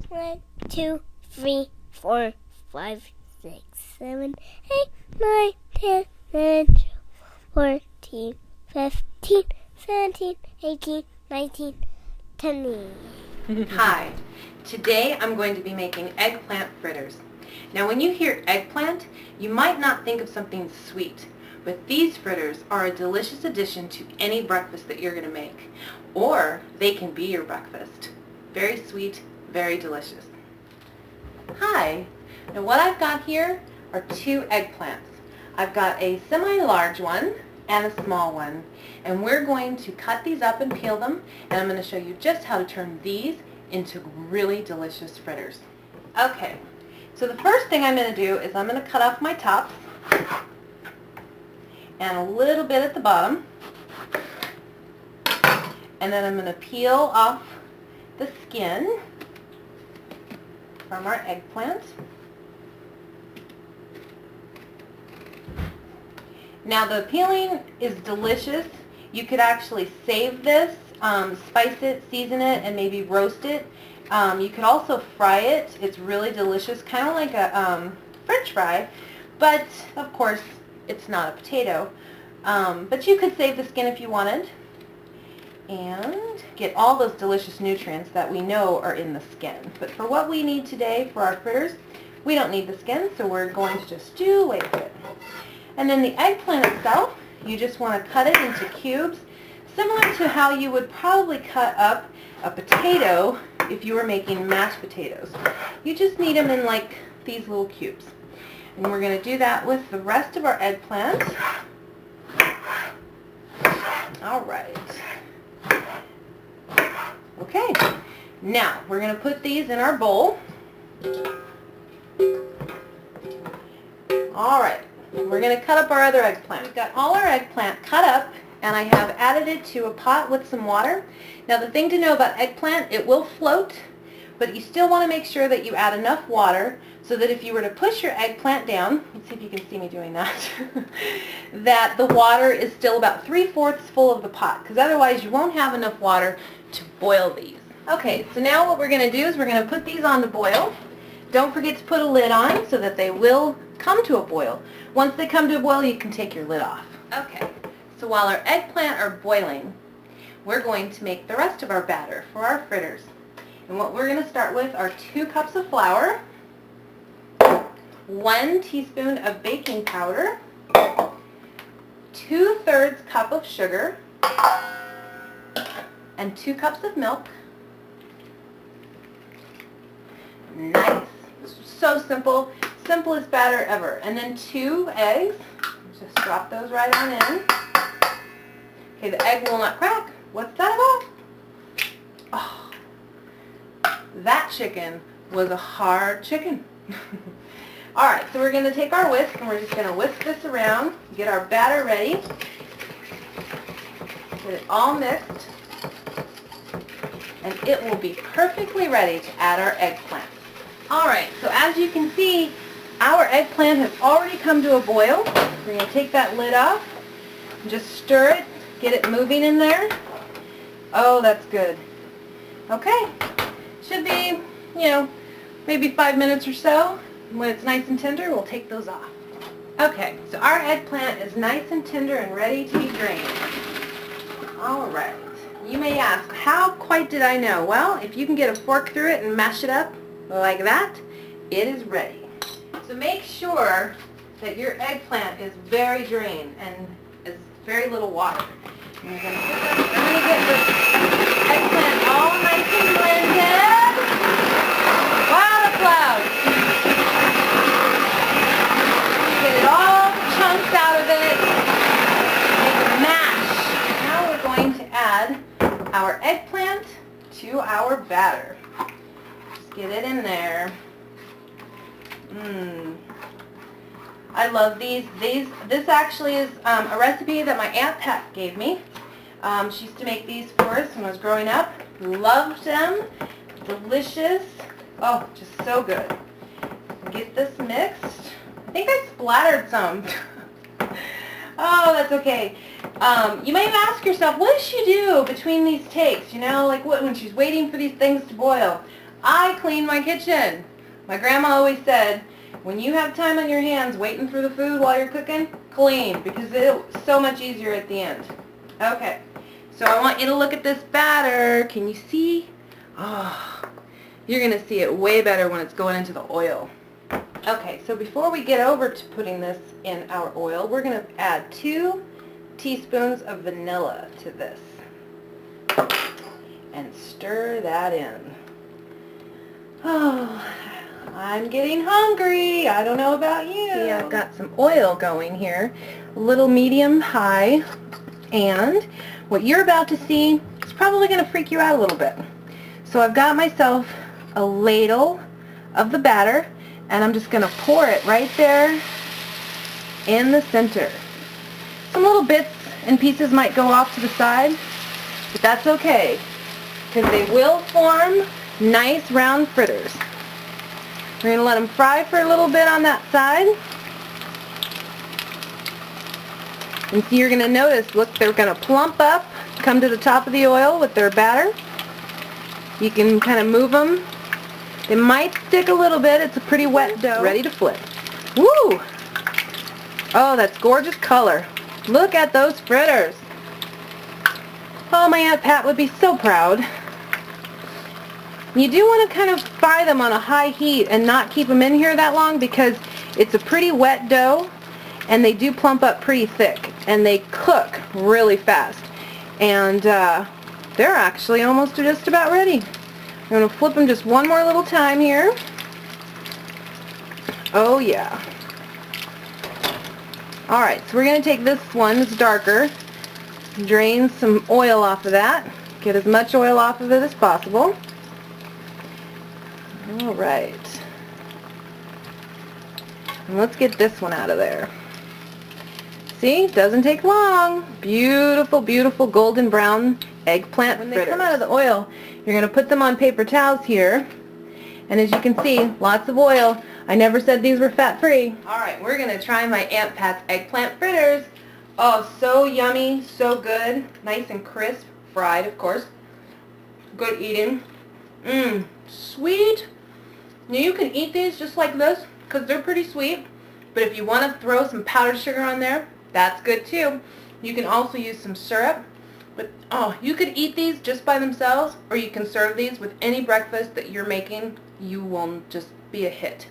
1, 2, 3, 4, 5, 6, 7, 8, 9, 10, 11, 12, 14, 15, 17, 18, 19, 20. Hi, today I'm going to be making eggplant fritters. Now when you hear eggplant, you might not think of something sweet, but these fritters are a delicious addition to any breakfast that you're going to make, or they can be your breakfast. Very sweet, very delicious. Hi, now what I've got here are 2 eggplants. I've got a semi-large one and a small one, and we're going to cut these up and peel them, and I'm going to show you just how to turn these into really delicious fritters. Okay, so the first thing I'm going to do is I'm going to cut off my tops and a little bit at the bottom, and then I'm going to peel off the skin from our eggplant. Now the peeling is delicious. You could actually save this, spice it, season it, and maybe roast it. You could also fry it. It's really delicious, kind of like a French fry, but of course it's not a potato. But you could save the skin if you wanted and get all those delicious nutrients that we know are in the skin. But for what we need today for our fritters, we don't need the skin, so we're going to just do away with it. And then the eggplant itself, you just want to cut it into cubes, similar to how you would probably cut up a potato if you were making mashed potatoes. You just need them in like these little cubes. And we're going to do that with the rest of our eggplant. All right. Okay, now we're going to put these in our bowl. All right, we're going to cut up our other eggplant. We've got all our eggplant cut up, and I have added it to a pot with some water. Now the thing to know about eggplant, it will float, but you still want to make sure that you add enough water so that if you were to push your eggplant down, let's see if you can see me doing that, that the water is still about 3/4 full of the pot, because otherwise you won't have enough water to boil these. Okay, so now what we're going to do is we're going to put these on to boil. Don't forget to put a lid on so that they will come to a boil. Once they come to a boil, you can take your lid off. Okay, so while our eggplant are boiling, we're going to make the rest of our batter for our fritters. And what we're going to start with are 2 cups of flour, 1 teaspoon of baking powder, 2/3 cup of sugar, and 2 cups of milk. Nice. So simple. Simplest batter ever. And then 2 eggs. Just drop those right on in. Okay, the egg will not crack. What's that about? Oh, that chicken was a hard chicken. Alright, so we're going to take our whisk and we're just going to whisk this around, get our batter ready, get it all mixed, and it will be perfectly ready to add our eggplant. Alright, so as you can see, our eggplant has already come to a boil. We're going to take that lid off and just stir it, get it moving in there. Oh, that's good. Okay, should be, maybe 5 minutes or so. When it's nice and tender, we'll take those off. Okay, so our eggplant is nice and tender and ready to be drained. All right. You may ask, how quite did I know? Well, if you can get a fork through it and mash it up like that, it is ready. So make sure that your eggplant is very drained and is very little water. And you're going to get this eggplant all nice and blended. Wow, the clouds. Get all the chunks out of it. Make a mash. Now we're going to add our eggplant to our batter. Just get it in there. I love these. This actually is a recipe that my Aunt Pat gave me. She used to make these for us when I was growing up. Loved them. Delicious. Oh, just so good. Get this mixed. I think I splattered some. Oh, that's okay. You might ask yourself, what does she do between these takes? Like when she's waiting for these things to boil? I clean my kitchen. My grandma always said, when you have time on your hands waiting for the food while you're cooking, clean, because it's so much easier at the end. Okay, so I want you to look at this batter. Can you see? Oh, you're going to see it way better when it's going into the oil. Okay, so before we get over to putting this in our oil, we're going to add 2 teaspoons of vanilla to this. And stir that in. Oh, I'm getting hungry. I don't know about you. See, I've got some oil going here, a little medium high, and what you're about to see is probably going to freak you out a little bit. So I've got myself a ladle of the batter, and I'm just going to pour it right there in the center. Some little bits and pieces might go off to the side, but that's okay, because they will form nice round fritters. We're going to let them fry for a little bit on that side. And so you're going to notice, look, they're going to plump up, come to the top of the oil with their batter. You can kind of move them. They might stick a little bit. It's a pretty wet dough. Ready to flip. Woo! Oh, that's gorgeous color. Look at those fritters. Oh, my Aunt Pat would be so proud. You do want to kind of fry them on a high heat and not keep them in here that long, because it's a pretty wet dough and they do plump up pretty thick and they cook really fast. And they're actually almost just about ready. I'm going to flip them just one more little time here. Oh yeah. Alright, so we're going to take this one that's darker, drain some oil off of that, get as much oil off of it as possible. Alright. And let's get this one out of there. See? Doesn't take long. Beautiful, beautiful golden brown eggplant fritters. When they come out of the oil, you're going to put them on paper towels here. And as you can see, lots of oil. I never said these were fat-free. Alright, we're going to try my Aunt Pat's eggplant fritters. Oh, so yummy, so good. Nice and crisp. Fried, of course. Good eating. Sweet. Now you can eat these just like this, because they're pretty sweet. But if you want to throw some powdered sugar on there, that's good too. You can also use some syrup. But oh, you could eat these just by themselves, or you can serve these with any breakfast that you're making. You will just be a hit.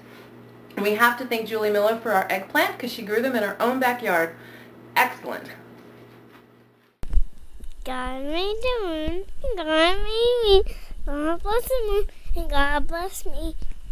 And we have to thank Julie Miller for our eggplant, because she grew them in her own backyard. Excellent. God made the moon, God made me, God bless the moon, and God bless me.